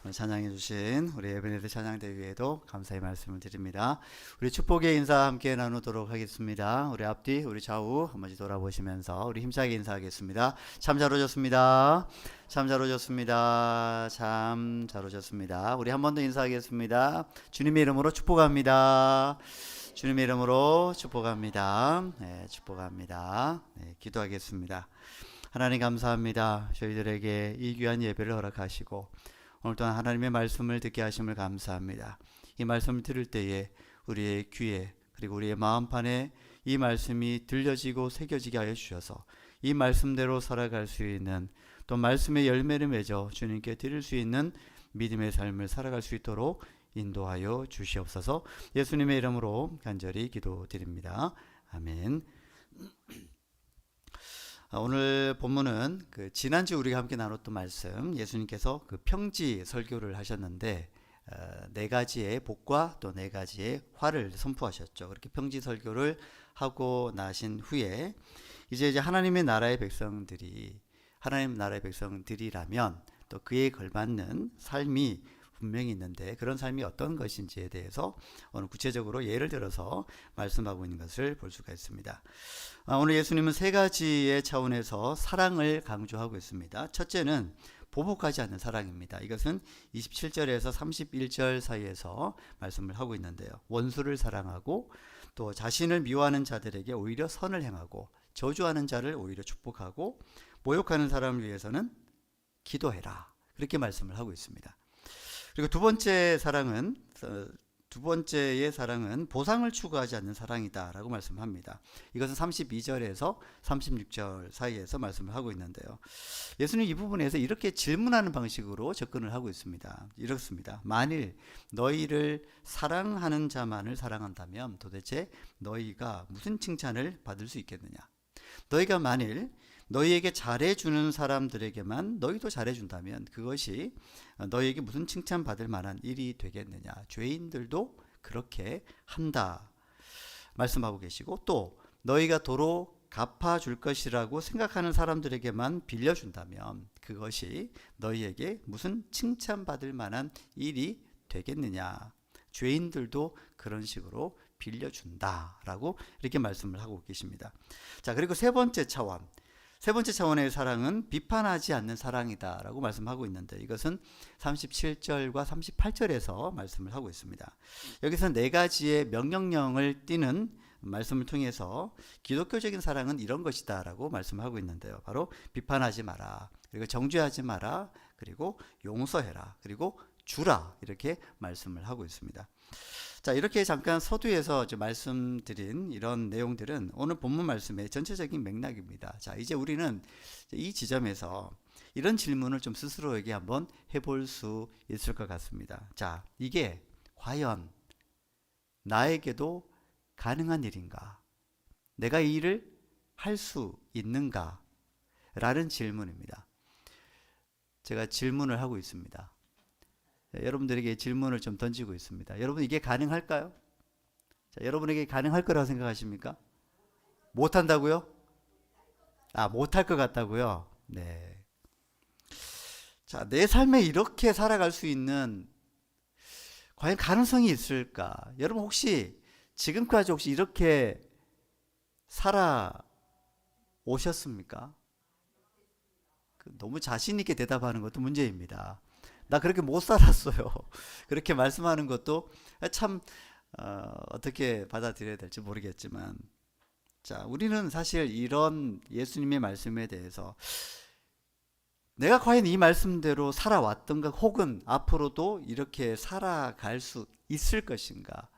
오늘 찬양해 주신 우리 에베네zer 찬양대회에도 감사의 말씀을 드립니다. 우리 축복의 인사 함께 나누도록 하겠습니다. 우리 앞뒤 우리 좌우 한 번씩 돌아보시면서 우리 힘차게 인사하겠습니다. 참 잘 오셨습니다. 참 잘 오셨습니다. 참 잘 오셨습니다. 우리 한 번 더 인사하겠습니다. 주님의 이름으로 축복합니다. 주님의 이름으로 축복합니다. 네, 축복합니다. 네, 기도하겠습니다. 하나님 감사합니다. 저희들에게 이 귀한 예배를 허락하시고 오늘 또한 하나님의 말씀을 듣게 하심을 감사합니다. 이 말씀을 들을 때에 우리의 귀에 그리고 우리의 마음판에 이 말씀이 들려지고 새겨지게 하여 주셔서 이 말씀대로 살아갈 수 있는, 또 말씀의 열매를 맺어 주님께 드릴 수 있는 믿음의 삶을 살아갈 수 있도록 인도하여 주시옵소서. 예수님의 이름으로 간절히 기도드립니다. 아멘. 오늘 본문은 지난주 우리가 함께 나눴던 말씀, 예수님께서 평지 설교를 하셨는데 네 가지의 복과 또 네 가지의 화를 선포하셨죠. 그렇게 평지 설교를 하고 나신 후에 이제 하나님의 나라의 백성들이 하나님 나라의 백성들이라면 또 그에 걸맞는 삶이 분명히 있는데, 그런 삶이 어떤 것인지에 대해서 오늘 구체적으로 예를 들어서 말씀하고 있는 것을 볼 수가 있습니다. 오늘 예수님은 세 가지의 차원에서 사랑을 강조하고 있습니다. 첫째는 보복하지 않는 사랑입니다. 이것은 27절에서 31절 사이에서 말씀을 하고 있는데요. 원수를 사랑하고 또 자신을 미워하는 자들에게 오히려 선을 행하고 저주하는 자를 오히려 축복하고 모욕하는 사람을 위해서는 기도해라. 그렇게 말씀을 하고 있습니다. 그리고 두 번째의 사랑은 보상을 추구하지 않는 사랑이다라고 말씀합니다. 이것은 32절에서 36절 사이에서 말씀을 하고 있는데요. 예수님 이 부분에서 이렇게 질문하는 방식으로 접근을 하고 있습니다. 이렇습니다. 만일 너희를 사랑하는 자만을 사랑한다면 도대체 너희가 무슨 칭찬을 받을 수 있겠느냐? 너희가 만일 너희에게 잘해주는 사람들에게만 너희도 잘해준다면 그것이 너희에게 무슨 칭찬받을 만한 일이 되겠느냐? 죄인들도 그렇게 한다 말씀하고 계시고, 또 너희가 도로 갚아줄 것이라고 생각하는 사람들에게만 빌려준다면 그것이 너희에게 무슨 칭찬받을 만한 일이 되겠느냐? 죄인들도 그런 식으로 빌려준다라고 이렇게 말씀을 하고 계십니다. 자, 그리고 세 번째 차원의 사랑은 비판하지 않는 사랑이다라고 말씀하고 있는데, 이것은 37절과 38절에서 말씀을 하고 있습니다. 여기서 네 가지의 명령령을 띠는 말씀을 통해서 기독교적인 사랑은 이런 것이다라고 말씀하고 있는데요. 바로 비판하지 마라, 그리고 정죄하지 마라, 그리고 용서해라, 그리고 주라, 이렇게 말씀을 하고 있습니다. 자, 이렇게 잠깐 서두에서 말씀드린 이런 내용들은 오늘 본문 말씀의 전체적인 맥락입니다. 자, 이제 우리는 이 지점에서 이런 질문을 좀 스스로에게 한번 해볼 수 있을 것 같습니다. 자, 이게 과연 나에게도 가능한 일인가? 내가 이 일을 할 수 있는가? 라는 질문입니다. 제가 질문을 하고 있습니다. 여러분들에게 질문을 좀 던지고 있습니다. 여러분, 이게 가능할까요? 자, 여러분에게 가능할 거라고 생각하십니까? 못한다고요? 못할 것 같다고요? 네. 자, 내 삶에 이렇게 살아갈 수 있는 과연 가능성이 있을까? 여러분 혹시 지금까지 혹시 이렇게 살아 오셨습니까? 너무 자신 있게 대답하는 것도 문제입니다. 나 그렇게 못 살았어요. 그렇게 말씀하는 것도 참 어떻게 받아들여야 될지 모르겠지만, 자, 우리는 사실 이런 예수님의 말씀에 대해서 내가 과연 이 말씀대로 살아왔던가, 혹은 앞으로도 이렇게 살아갈 수 있을 것인가,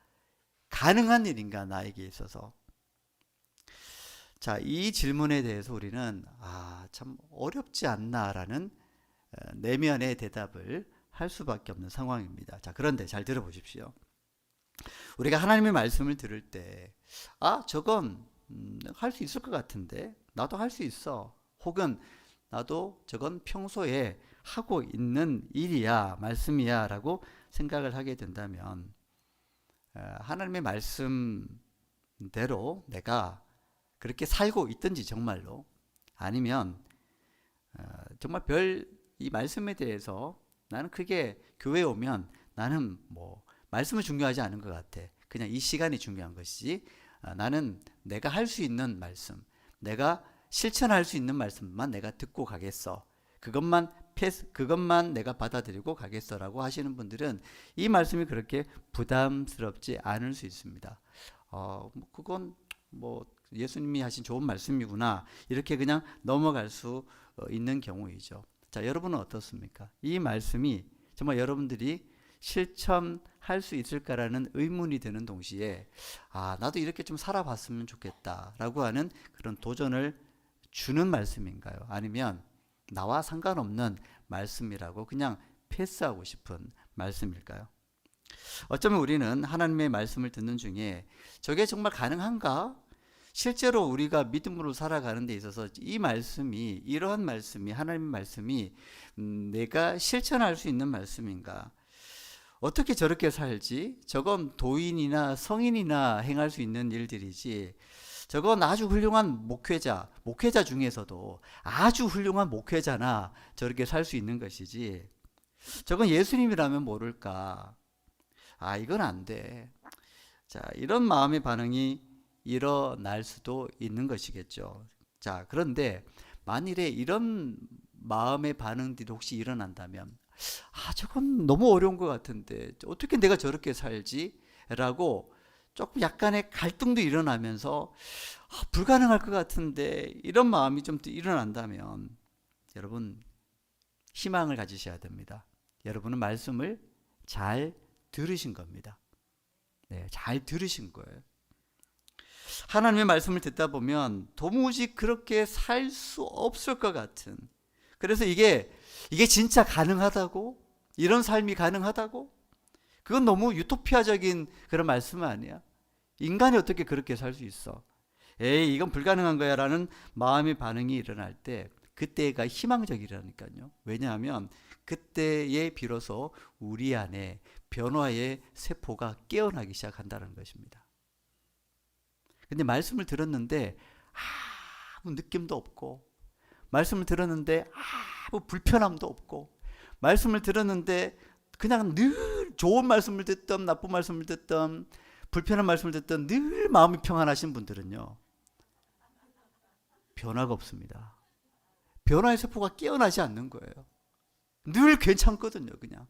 가능한 일인가 나에게 있어서. 자, 이 질문에 대해서 우리는 참 어렵지 않나라는 내면의 대답을 할 수밖에 없는 상황입니다. 자, 그런데 잘 들어보십시오. 우리가 하나님의 말씀을 들을 때 저건 할 수 있을 것 같은데, 나도 할 수 있어, 혹은 나도 저건 평소에 하고 있는 일이야, 말씀이야 라고 생각을 하게 된다면 하나님의 말씀대로 내가 그렇게 살고 있든지 정말로, 아니면 정말 이 말씀에 대해서 나는 크게 교회에 오면 나는 뭐 말씀은 중요하지 않은 것 같아. 그냥 이 시간이 중요한 것이지. 나는 내가 할 수 있는 말씀, 내가 실천할 수 있는 말씀만 내가 듣고 가겠어. 그것만 내가 받아들이고 가겠어라고 하시는 분들은 이 말씀이 그렇게 부담스럽지 않을 수 있습니다. 그건 뭐 예수님이 하신 좋은 말씀이구나 이렇게 그냥 넘어갈 수 있는 경우이죠. 자, 여러분은 어떻습니까? 이 말씀이 정말 여러분들이 실천할 수 있을까라는 의문이 드는 동시에 나도 이렇게 좀 살아봤으면 좋겠다라고 하는 그런 도전을 주는 말씀인가요? 아니면 나와 상관없는 말씀이라고 그냥 패스하고 싶은 말씀일까요? 어쩌면 우리는 하나님의 말씀을 듣는 중에 저게 정말 가능한가? 실제로 우리가 믿음으로 살아가는 데 있어서 이 말씀이, 이러한 말씀이, 하나님의 말씀이 내가 실천할 수 있는 말씀인가? 어떻게 저렇게 살지? 저건 도인이나 성인이나 행할 수 있는 일들이지. 저건 아주 훌륭한 목회자 중에서도 아주 훌륭한 목회자나 저렇게 살 수 있는 것이지. 저건 예수님이라면 모를까? 이건 안 돼. 자, 이런 마음의 반응이 일어날 수도 있는 것이겠죠. 자, 그런데 만일에 이런 마음의 반응들이 혹시 일어난다면 저건 너무 어려운 것 같은데 어떻게 내가 저렇게 살지? 라고 조금 약간의 갈등도 일어나면서 불가능할 것 같은데 이런 마음이 좀 일어난다면 여러분 희망을 가지셔야 됩니다. 여러분은 말씀을 잘 들으신 겁니다. 네, 잘 들으신 거예요. 하나님의 말씀을 듣다 보면 도무지 그렇게 살 수 없을 것 같은, 그래서 이게 진짜 가능하다고? 이런 삶이 가능하다고? 그건 너무 유토피아적인 그런 말씀 아니야? 인간이 어떻게 그렇게 살 수 있어? 에이, 이건 불가능한 거야 라는 마음의 반응이 일어날 때 그때가 희망적이라니까요. 왜냐하면 그때에 비로소 우리 안에 변화의 세포가 깨어나기 시작한다는 것입니다. 근데 말씀을 들었는데 아무 느낌도 없고, 말씀을 들었는데 아무 불편함도 없고, 말씀을 들었는데 그냥 늘 좋은 말씀을 듣던 나쁜 말씀을 듣던 불편한 말씀을 듣던 늘 마음이 평안하신 분들은요, 변화가 없습니다. 변화의 세포가 깨어나지 않는 거예요. 늘 괜찮거든요. 그냥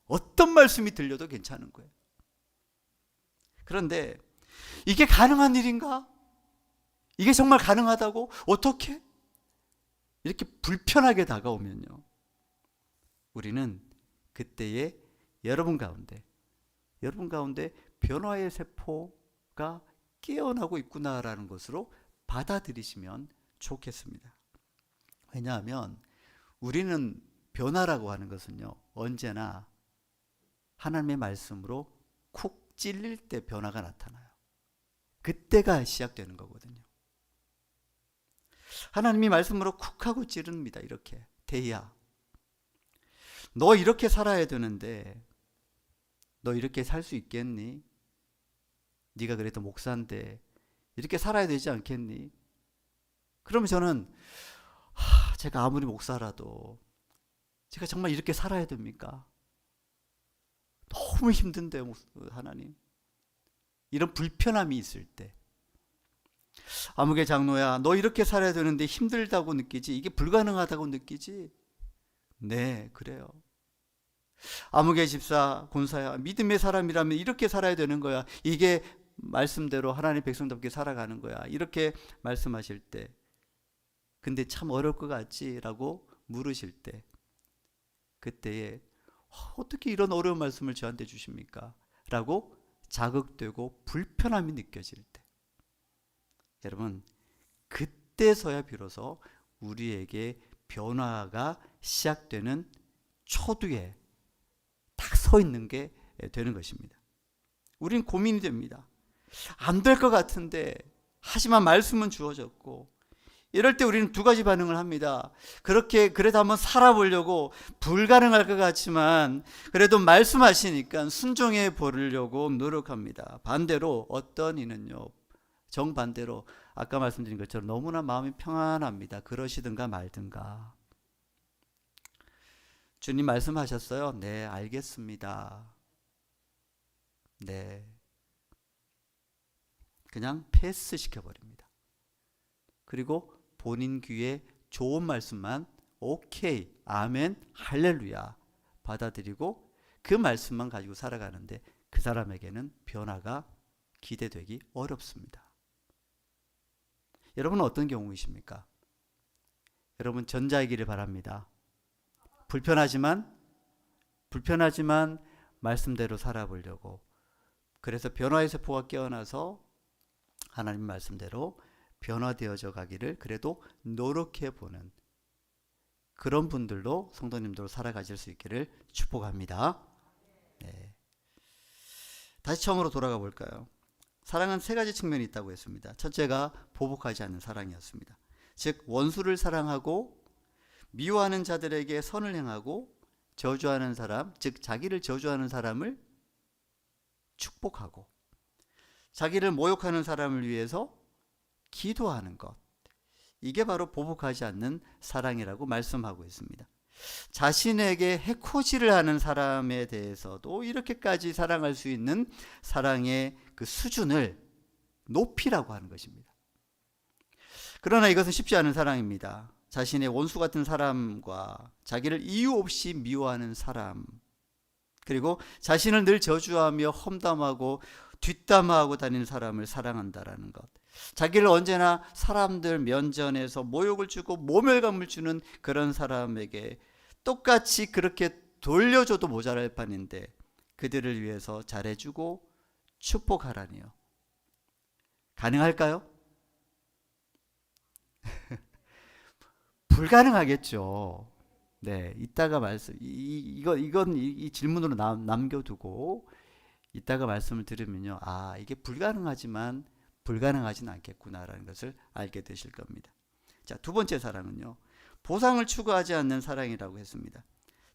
어떤 말씀이 들려도 괜찮은 거예요. 그런데 이게 가능한 일인가? 이게 정말 가능하다고? 어떻게? 이렇게 불편하게 다가오면요, 우리는 그때에 여러분 가운데 변화의 세포가 깨어나고 있구나라는 것으로 받아들이시면 좋겠습니다. 왜냐하면 우리는 변화라고 하는 것은요, 언제나 하나님의 말씀으로 쿡 찔릴 때 변화가 나타나요. 그때가 시작되는 거거든요. 하나님이 말씀으로 쿡 하고 찌릅니다. 이렇게. 대야, 너 이렇게 살아야 되는데 너 이렇게 살 수 있겠니? 네가 그래도 목사인데 이렇게 살아야 되지 않겠니? 그러면 저는 제가 아무리 목사라도 제가 정말 이렇게 살아야 됩니까? 너무 힘든데요, 하나님. 이런 불편함이 있을 때, 아무개 장로야, 너 이렇게 살아야 되는데 힘들다고 느끼지? 이게 불가능하다고 느끼지? 네, 그래요. 아무개 집사, 권사야, 믿음의 사람이라면 이렇게 살아야 되는 거야. 이게 말씀대로 하나님의 백성답게 살아가는 거야. 이렇게 말씀하실 때, 근데 참 어려울 것 같지? 라고 물으실 때, 그때에 어떻게 이런 어려운 말씀을 저한테 주십니까? 라고 자극되고 불편함이 느껴질 때, 여러분, 그때서야 비로소 우리에게 변화가 시작되는 초두에 딱 서 있는 게 되는 것입니다. 우린 고민이 됩니다. 안 될 것 같은데, 하지만 말씀은 주어졌고, 이럴 때 우리는 두 가지 반응을 합니다. 그래도 한번 살아보려고, 불가능할 것 같지만 그래도 말씀하시니까 순종해 보려고 노력합니다. 반대로 어떤 이는요, 정반대로 아까 말씀드린 것처럼 너무나 마음이 평안합니다. 그러시든가 말든가. 주님 말씀하셨어요. 네, 알겠습니다. 네. 그냥 패스 시켜버립니다. 그리고 본인 귀에 좋은 말씀만 오케이, 아멘, 할렐루야 받아들이고 그 말씀만 가지고 살아가는데 그 사람에게는 변화가 기대되기 어렵습니다. 여러분은 어떤 경우이십니까? 여러분 전자이기를 바랍니다. 불편하지만 말씀대로 살아보려고, 그래서 변화의 세포가 깨어나서 하나님 말씀대로 변화되어져 가기를 그래도 노력해 보는 그런 분들로 성도님들로 살아가실 수 있기를 축복합니다. 네. 다시 처음으로 돌아가 볼까요? 사랑은 세 가지 측면이 있다고 했습니다. 첫째가 보복하지 않는 사랑이었습니다. 즉 원수를 사랑하고 미워하는 자들에게 선을 행하고 저주하는 사람, 즉 자기를 저주하는 사람을 축복하고 자기를 모욕하는 사람을 위해서 기도하는 것, 이게 바로 보복하지 않는 사랑이라고 말씀하고 있습니다. 자신에게 해코지를 하는 사람에 대해서도 이렇게까지 사랑할 수 있는 사랑의 그 수준을 높이라고 하는 것입니다. 그러나 이것은 쉽지 않은 사랑입니다. 자신의 원수 같은 사람과 자기를 이유 없이 미워하는 사람, 그리고 자신을 늘 저주하며 험담하고 뒷담화하고 다니는 사람을 사랑한다라는 것, 자기를 언제나 사람들 면전에서 모욕을 주고 모멸감을 주는 그런 사람에게 똑같이 그렇게 돌려줘도 모자랄 판인데 그들을 위해서 잘해주고 축복하라니요. 가능할까요? 불가능하겠죠. 네, 이따가 말씀, 이건 이 질문으로 남겨두고 이따가 말씀을 들으면요, 아, 이게 불가능하지만 불가능하진 않겠구나라는 것을 알게 되실 겁니다. 자, 두 번째 사랑은요, 보상을 추구하지 않는 사랑이라고 했습니다.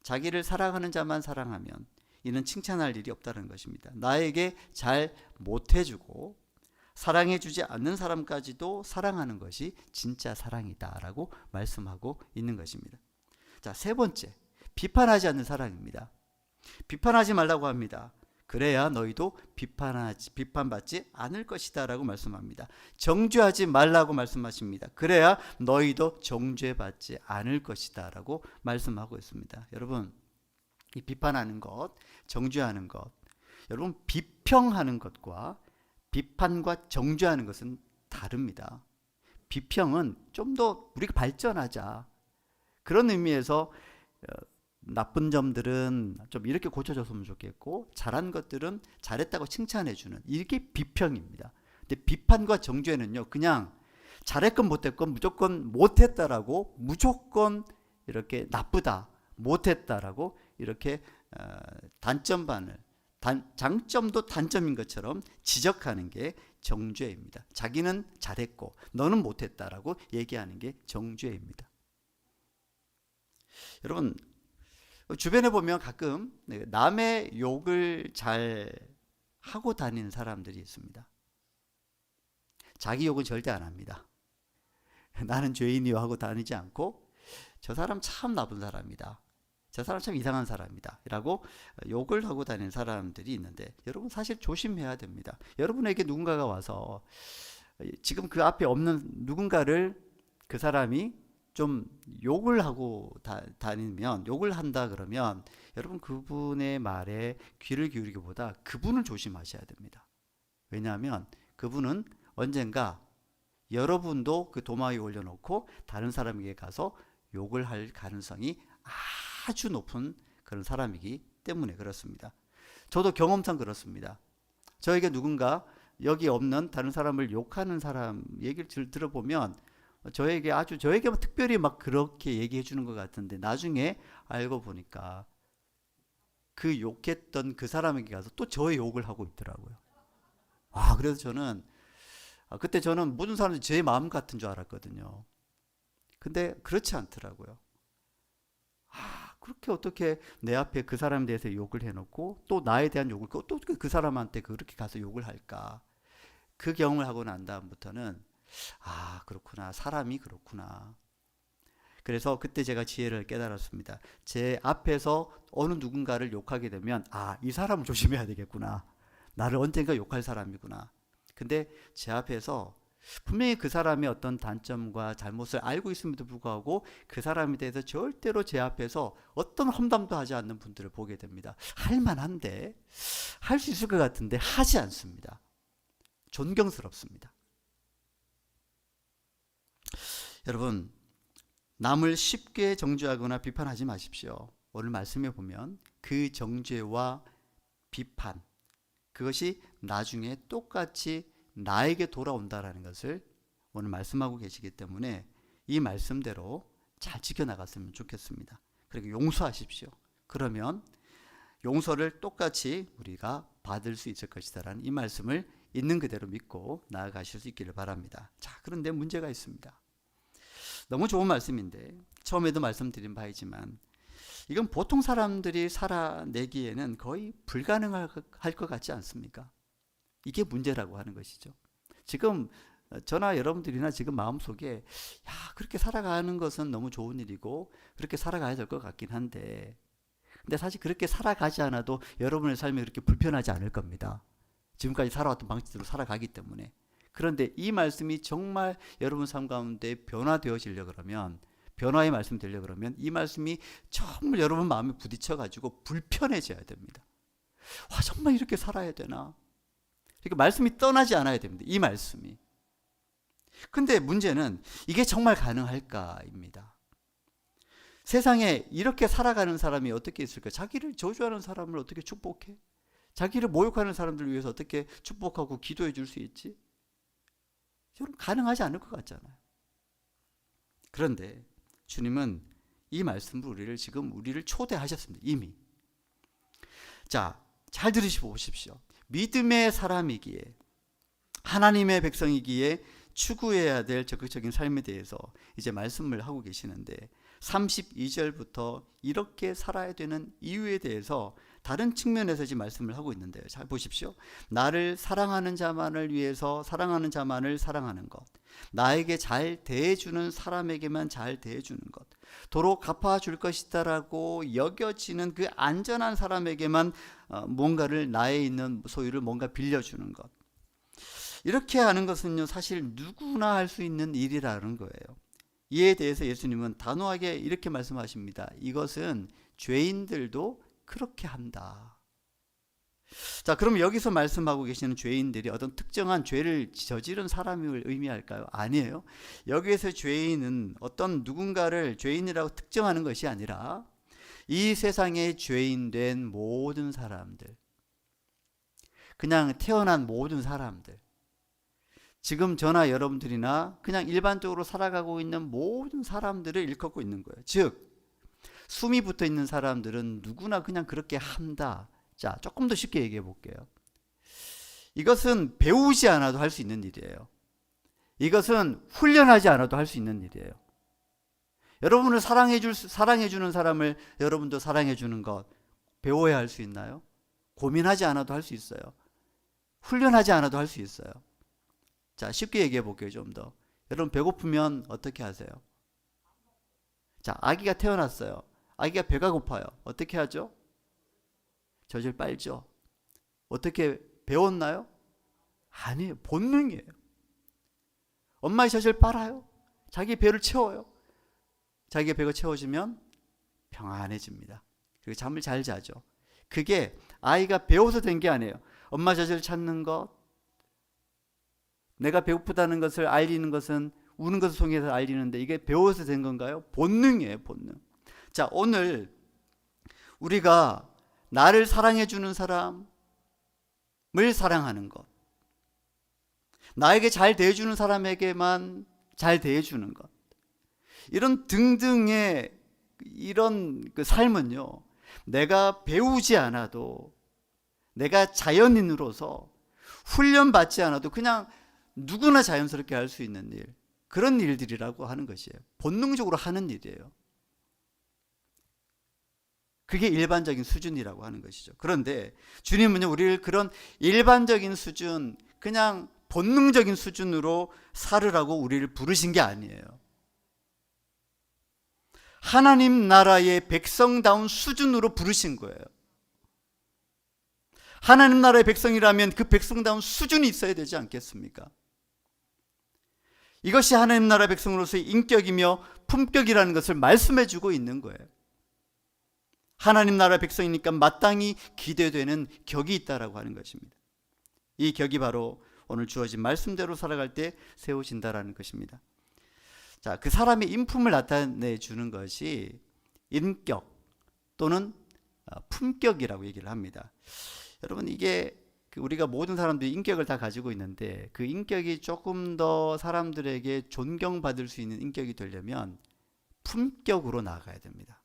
자기를 사랑하는 자만 사랑하면 이는 칭찬할 일이 없다는 것입니다. 나에게 잘 못해주고 사랑해주지 않는 사람까지도 사랑하는 것이 진짜 사랑이다라고 말씀하고 있는 것입니다. 자, 세 번째, 비판하지 않는 사랑입니다. 비판하지 말라고 합니다. 그래야 너희도 비판받지 않을 것이다 라고 말씀합니다. 정죄하지 말라고 말씀하십니다. 그래야 너희도 정죄받지 않을 것이다 라고 말씀하고 있습니다. 여러분, 이 비판하는 것, 정죄하는 것, 여러분 비평하는 것과 비판과 정죄하는 것은 다릅니다. 비평은 좀 더 우리가 발전하자, 그런 의미에서 나쁜 점들은 좀 이렇게 고쳐줬으면 좋겠고 잘한 것들은 잘했다고 칭찬해주는, 이게 비평입니다. 근데 비판과 정죄는요, 그냥 잘했건 못했건 무조건 못했다라고, 무조건 이렇게 나쁘다, 못했다라고 이렇게 단점반을, 장점도 단점인 것처럼 지적하는 게 정죄입니다. 자기는 잘했고 너는 못했다라고 얘기하는 게 정죄입니다. 여러분, 주변에 보면 가끔 남의 욕을 잘 하고 다니는 사람들이 있습니다. 자기 욕은 절대 안 합니다. 나는 죄인이요 하고 다니지 않고 저 사람 참 나쁜 사람이다, 저 사람 참 이상한 사람이다 라고 욕을 하고 다니는 사람들이 있는데, 여러분 사실 조심해야 됩니다. 여러분에게 누군가가 와서 지금 그 앞에 없는 누군가를, 그 사람이 좀 욕을 하고 다니면, 욕을 한다 그러면 여러분 그분의 말에 귀를 기울이기보다 그분을 조심하셔야 됩니다. 왜냐하면 그분은 언젠가 여러분도 그 도마 위에 올려놓고 다른 사람에게 가서 욕을 할 가능성이 아주 높은 그런 사람이기 때문에 그렇습니다. 저도 경험상 그렇습니다. 저에게 누군가 여기 없는 다른 사람을 욕하는 사람 얘기를 들어보면 저에게만 특별히 막 그렇게 얘기해 주는 것 같은데 나중에 알고 보니까 그 욕했던 그 사람에게 가서 또 저의 욕을 하고 있더라고요. 그래서 그때 저는 모든 사람들이 제 마음 같은 줄 알았거든요. 근데 그렇지 않더라고요. 그렇게 어떻게 내 앞에 그 사람에 대해서 욕을 해놓고 또 나에 대한 욕을, 또 그 사람한테 그렇게 가서 욕을 할까. 그 경험을 하고 난 다음부터는 그렇구나, 사람이 그렇구나. 그래서 그때 제가 지혜를 깨달았습니다. 제 앞에서 어느 누군가를 욕하게 되면 이 사람을 조심해야 되겠구나. 나를 언젠가 욕할 사람이구나. 근데 제 앞에서 분명히 그 사람의 어떤 단점과 잘못을 알고 있음에도 불구하고 그 사람에 대해서 절대로 제 앞에서 어떤 험담도 하지 않는 분들을 보게 됩니다. 할 만한데, 할 수 있을 것 같은데 하지 않습니다. 존경스럽습니다. 여러분, 남을 쉽게 정죄하거나 비판하지 마십시오. 오늘 말씀에 보면 그 정죄와 비판, 그것이 나중에 똑같이 나에게 돌아온다라는 것을 오늘 말씀하고 계시기 때문에 이 말씀대로 잘 지켜나갔으면 좋겠습니다. 그리고 용서하십시오. 그러면 용서를 똑같이 우리가 받을 수 있을 것이다라는 이 말씀을 있는 그대로 믿고 나아가실 수 있기를 바랍니다. 자, 그런데 문제가 있습니다. 너무 좋은 말씀인데 처음에도 말씀드린 바이지만 이건 보통 사람들이 살아내기에는 거의 불가능할 것 같지 않습니까? 이게 문제라고 하는 것이죠. 지금 저나 여러분들이나 지금 마음속에 그렇게 살아가는 것은 너무 좋은 일이고 그렇게 살아가야 될 것 같긴 한데, 근데 사실 그렇게 살아가지 않아도 여러분의 삶이 그렇게 불편하지 않을 겁니다. 지금까지 살아왔던 방식대로 살아가기 때문에. 그런데 이 말씀이 정말 여러분 삶 가운데 변화되어지려 그러면, 변화의 말씀이 되려 그러면 이 말씀이 정말 여러분 마음에 부딪혀 가지고 불편해져야 됩니다. 정말 이렇게 살아야 되나? 그러니까 말씀이 떠나지 않아야 됩니다. 이 말씀이. 근데 문제는 이게 정말 가능할까입니다. 세상에 이렇게 살아가는 사람이 어떻게 있을까? 자기를 저주하는 사람을 어떻게 축복해? 자기를 모욕하는 사람들을 위해서 어떻게 축복하고 기도해 줄 수 있지? 여러분, 가능하지 않을 것 같잖아요. 그런데 주님은 이 말씀으로 우리를 초대하셨습니다. 이미. 자, 잘 들으시고 보십시오. 믿음의 사람이기에, 하나님의 백성이기에 추구해야 될 적극적인 삶에 대해서 이제 말씀을 하고 계시는데 32절부터 이렇게 살아야 되는 이유에 대해서 다른 측면에서 지금 말씀을 하고 있는데요. 잘 보십시오. 나를 사랑하는 자만을 위해서 사랑하는 자만을 사랑하는 것, 나에게 잘 대해주는 사람에게만 잘 대해주는 것, 도로 갚아줄 것이다라고 여겨지는 그 안전한 사람에게만 뭔가를, 나에 있는 소유를 뭔가 빌려주는 것, 이렇게 하는 것은요 사실 누구나 할 수 있는 일이라는 거예요. 이에 대해서 예수님은 단호하게 이렇게 말씀하십니다. 이것은 죄인들도 그렇게 한다. 자, 그럼 여기서 말씀하고 계시는 죄인들이 어떤 특정한 죄를 저지른 사람을 의미할까요? 아니에요. 여기에서 죄인은 어떤 누군가를 죄인이라고 특정하는 것이 아니라 이 세상에 죄인된 모든 사람들, 그냥 태어난 모든 사람들, 지금 저나 여러분들이나 그냥 일반적으로 살아가고 있는 모든 사람들을 일컫고 있는 거예요. 즉 숨이 붙어 있는 사람들은 누구나 그냥 그렇게 한다. 자, 조금 더 쉽게 얘기해 볼게요. 이것은 배우지 않아도 할 수 있는 일이에요. 이것은 훈련하지 않아도 할 수 있는 일이에요. 여러분을 사랑해주는 사람을 여러분도 사랑해주는 것 배워야 할 수 있나요? 고민하지 않아도 할 수 있어요. 훈련하지 않아도 할 수 있어요. 자, 쉽게 얘기해 볼게요. 좀 더. 여러분 배고프면 어떻게 하세요? 자, 아기가 태어났어요. 아기가 배가 고파요. 어떻게 하죠? 젖을 빨죠. 어떻게 배웠나요? 아니에요. 본능이에요. 엄마의 젖을 빨아요. 자기 배를 채워요. 자기의 배가 채워지면 평안해집니다. 그리고 잠을 잘 자죠. 그게 아이가 배워서 된 게 아니에요. 엄마 젖을 찾는 것, 내가 배고프다는 것을 알리는 것은 우는 것을 통해서 알리는데 이게 배워서 된 건가요? 본능이에요, 본능. 자, 오늘 우리가 나를 사랑해 주는 사람을 사랑하는 것, 나에게 잘 대해주는 사람에게만 잘 대해주는 것, 이런 등등의 이런 그 삶은요, 내가 배우지 않아도, 내가 자연인으로서 훈련받지 않아도 그냥 누구나 자연스럽게 할 수 있는 일, 그런 일들이라고 하는 것이에요. 본능적으로 하는 일이에요. 그게 일반적인 수준이라고 하는 것이죠. 그런데 주님은요, 우리를 그런 일반적인 수준, 그냥 본능적인 수준으로 살으라고 우리를 부르신 게 아니에요. 하나님 나라의 백성다운 수준으로 부르신 거예요. 하나님 나라의 백성이라면 그 백성다운 수준이 있어야 되지 않겠습니까? 이것이 하나님 나라 백성으로서의 인격이며 품격이라는 것을 말씀해 주고 있는 거예요. 하나님 나라 백성이니까 마땅히 기대되는 격이 있다라고 하는 것입니다. 이 격이 바로 오늘 주어진 말씀대로 살아갈 때 세워진다라는 것입니다. 자, 그 사람의 인품을 나타내 주는 것이 인격 또는 품격이라고 얘기를 합니다. 여러분, 이게 우리가 모든 사람들이 인격을 다 가지고 있는데 그 인격이 조금 더 사람들에게 존경받을 수 있는 인격이 되려면 품격으로 나아가야 됩니다.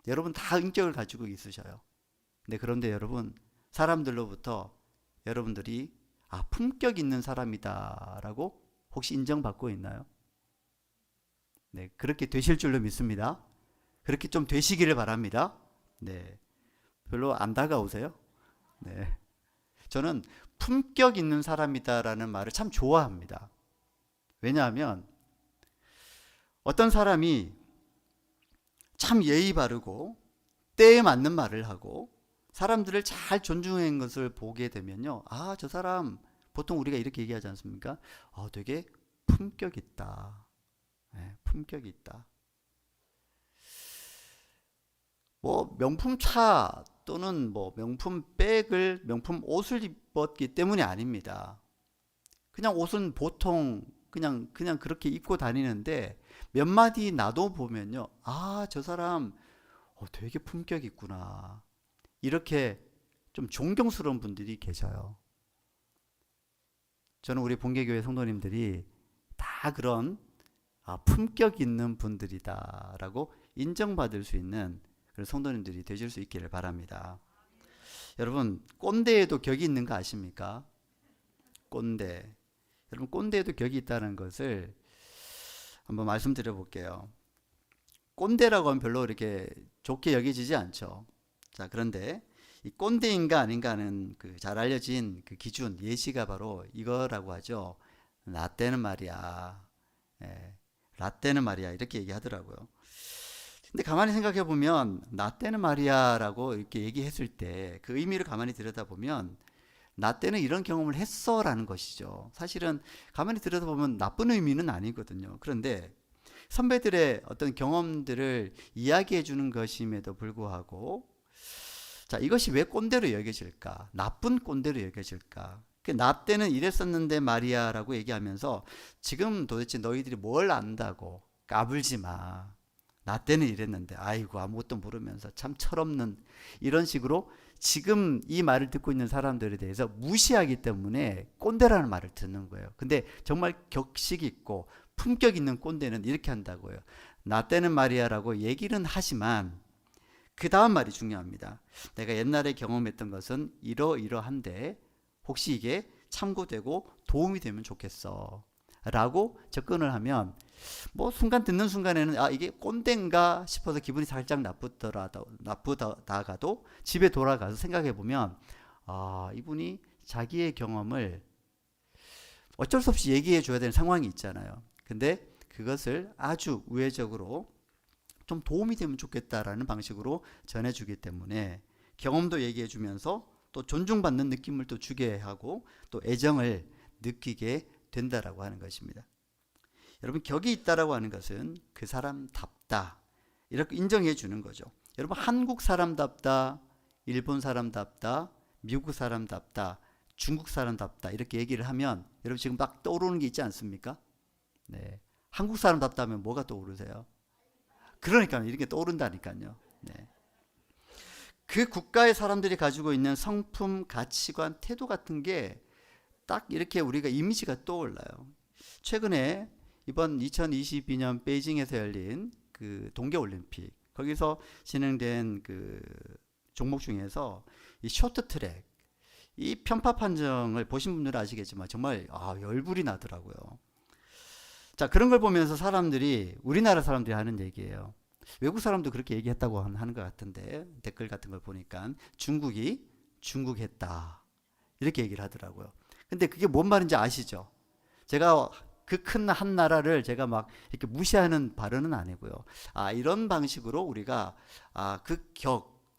여러분 다 인격을 가지고 있으셔요. 그런데 여러분, 사람들로부터 여러분들이 품격 있는 사람이다 라고 혹시 인정받고 있나요? 네, 그렇게 되실 줄로 믿습니다. 그렇게 좀 되시기를 바랍니다. 네, 별로 안 다가오세요? 네, 저는 품격 있는 사람이다라는 말을 참 좋아합니다. 왜냐하면 어떤 사람이 참 예의 바르고 때에 맞는 말을 하고 사람들을 잘 존중하는 것을 보게 되면요, 저 사람, 보통 우리가 이렇게 얘기하지 않습니까? 되게 품격 있다. 네, 품격이 있다. 뭐 명품 차 또는 뭐 명품 백을, 명품 옷을 입었기 때문이 아닙니다. 그냥 옷은 보통 그냥 그렇게 입고 다니는데 몇 마디 나도 보면요, 저 사람 되게 품격 있구나. 이렇게 좀 존경스러운 분들이 계셔요. 저는 우리 본계교회 성도님들이 다 그런 품격 있는 분들이다라고 인정받을 수 있는 그런 성도님들이 되실 수 있기를 바랍니다. 여러분, 꼰대에도 격이 있는 거 아십니까? 꼰대. 여러분, 꼰대에도 격이 있다는 것을 한번 말씀드려 볼게요. 꼰대라고 하면 별로 이렇게 좋게 여겨지지 않죠. 자, 그런데 이 꼰대인가 아닌가 하는 그 잘 알려진 그 기준, 예시가 바로 이거라고 하죠. 라떼는 말이야. 라떼는 말이야. 이렇게 얘기하더라고요. 근데 가만히 생각해 보면 라떼는 말이야라고 이렇게 얘기했을 때 그 의미를 가만히 들여다보면 라떼는 이런 경험을 했어라는 것이죠. 사실은 가만히 들여다보면 나쁜 의미는 아니거든요. 그런데 선배들의 어떤 경험들을 이야기해 주는 것임에도 불구하고, 자, 이것이 왜 꼰대로 여겨질까? 나쁜 꼰대로 여겨질까? 나 때는 이랬었는데 말이야 라고 얘기하면서 지금 도대체 너희들이 뭘 안다고 까불지 마. 나 때는 이랬는데 아이고 아무것도 모르면서 참 철없는, 이런 식으로 지금 이 말을 듣고 있는 사람들에 대해서 무시하기 때문에 꼰대라는 말을 듣는 거예요. 근데 정말 격식 있고 품격 있는 꼰대는 이렇게 한다고요. 나 때는 말이야 라고 얘기는 하지만 그 다음 말이 중요합니다. 내가 옛날에 경험했던 것은 이러이러한데 혹시 이게 참고되고 도움이 되면 좋겠어 라고 접근을 하면 뭐 순간 듣는 순간에는 이게 꼰대인가 싶어서 기분이 살짝 나쁘다가도 집에 돌아가서 생각해 보면 이분이 자기의 경험을 어쩔 수 없이 얘기해 줘야 되는 상황이 있잖아요. 근데 그것을 아주 우회적으로 좀 도움이 되면 좋겠다라는 방식으로 전해주기 때문에 경험도 얘기해 주면서 또 존중받는 느낌을 또 주게 하고 또 애정을 느끼게 된다라고 하는 것입니다. 여러분, 격이 있다라고 하는 것은 그 사람답다 이렇게 인정해 주는 거죠. 여러분, 한국 사람답다, 일본 사람답다, 미국 사람답다, 중국 사람답다 이렇게 얘기를 하면 여러분 지금 막 떠오르는 게 있지 않습니까? 네, 한국 사람답다면 뭐가 떠오르세요? 그러니까요, 이렇게 떠오른다니까요. 네. 그 국가의 사람들이 가지고 있는 성품, 가치관, 태도 같은 게 딱 이렇게 우리가 이미지가 떠올라요. 최근에 이번 2022년 베이징에서 열린 그 동계올림픽, 거기서 진행된 그 종목 중에서 이 쇼트트랙, 이 편파 판정을 보신 분들은 아시겠지만 정말 열불이 나더라고요. 자, 그런 걸 보면서 사람들이, 우리나라 사람들이 하는 얘기예요. 외국 사람도 그렇게 얘기했다고 하는 것 같은데 댓글 같은 걸 보니까 중국이 중국했다 이렇게 얘기를 하더라고요. 근데 그게 뭔 말인지 아시죠? 제가 그 큰 한 나라를 제가 막 이렇게 무시하는 발언은 아니고요. 이런 방식으로 우리가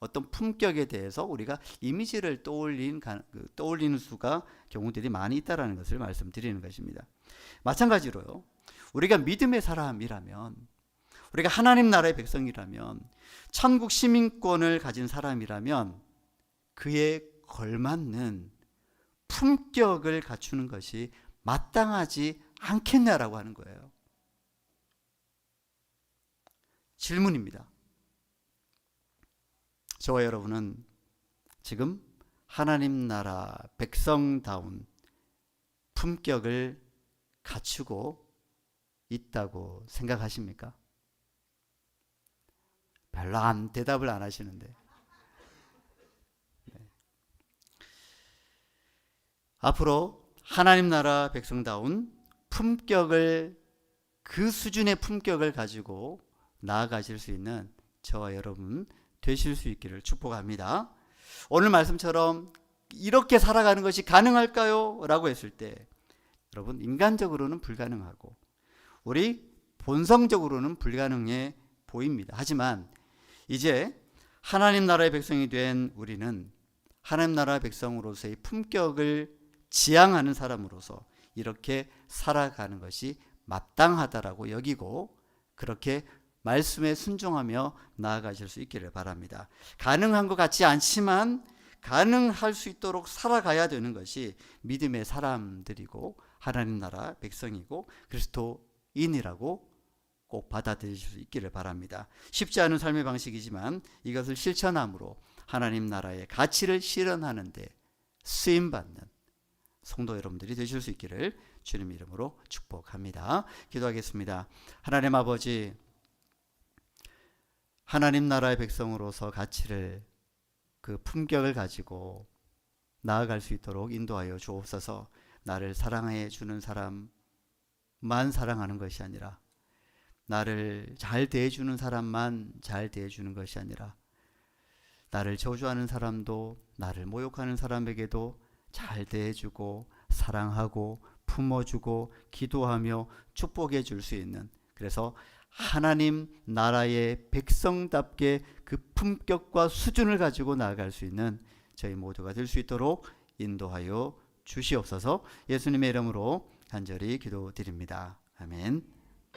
어떤 품격에 대해서 우리가 이미지를 떠올리는 수가 경우들이 많이 있다라는 것을 말씀드리는 것입니다. 마찬가지로요. 우리가 믿음의 사람이라면, 우리가 하나님 나라의 백성이라면, 천국 시민권을 가진 사람이라면 그에 걸맞는 품격을 갖추는 것이 마땅하지 않겠냐라고 하는 거예요. 질문입니다. 저와 여러분은 지금 하나님 나라 백성다운 품격을 갖추고 있다고 생각하십니까? 별로 대답을 안 하시는데. 네. 앞으로 하나님 나라 백성다운 품격을, 그 수준의 품격을 가지고 나아가실 수 있는 저와 여러분 되실 수 있기를 축복합니다. 오늘 말씀처럼 이렇게 살아가는 것이 가능할까요? 라고 했을 때 여러분, 인간적으로는 불가능하고 우리 본성적으로는 불가능해 보입니다. 하지만 이제 하나님 나라의 백성이 된 우리는 하나님 나라 백성으로서의 품격을 지향하는 사람으로서 이렇게 살아가는 것이 마땅하다라고 여기고 그렇게 말씀에 순종하며 나아가실 수 있기를 바랍니다. 가능한 것 같지 않지만 가능할 수 있도록 살아가야 되는 것이 믿음의 사람들이고 하나님 나라 백성이고 그리스도인이라고 꼭 받아들이실 수 있기를 바랍니다. 쉽지 않은 삶의 방식이지만 이것을 실천함으로 하나님 나라의 가치를 실현하는 데 쓰임받는 성도 여러분들이 되실 수 있기를 주님 이름으로 축복합니다. 기도하겠습니다. 하나님 아버지, 하나님 나라의 백성으로서 가치를, 그 품격을 가지고 나아갈 수 있도록 인도하여 주옵소서. 나를 사랑해 주는 사람만 사랑하는 것이 아니라, 나를 잘 대해주는 사람만 잘 대해주는 것이 아니라, 나를 저주하는 사람도 나를 모욕하는 사람에게도 잘 대해주고 사랑하고 품어주고 기도하며 축복해 줄 수 있는, 그래서 하나님 나라의 백성답게 그 품격과 수준을 가지고 나아갈 수 있는 저희 모두가 될 수 있도록 인도하여 주시옵소서. 예수님의 이름으로 간절히 기도드립니다. 아멘.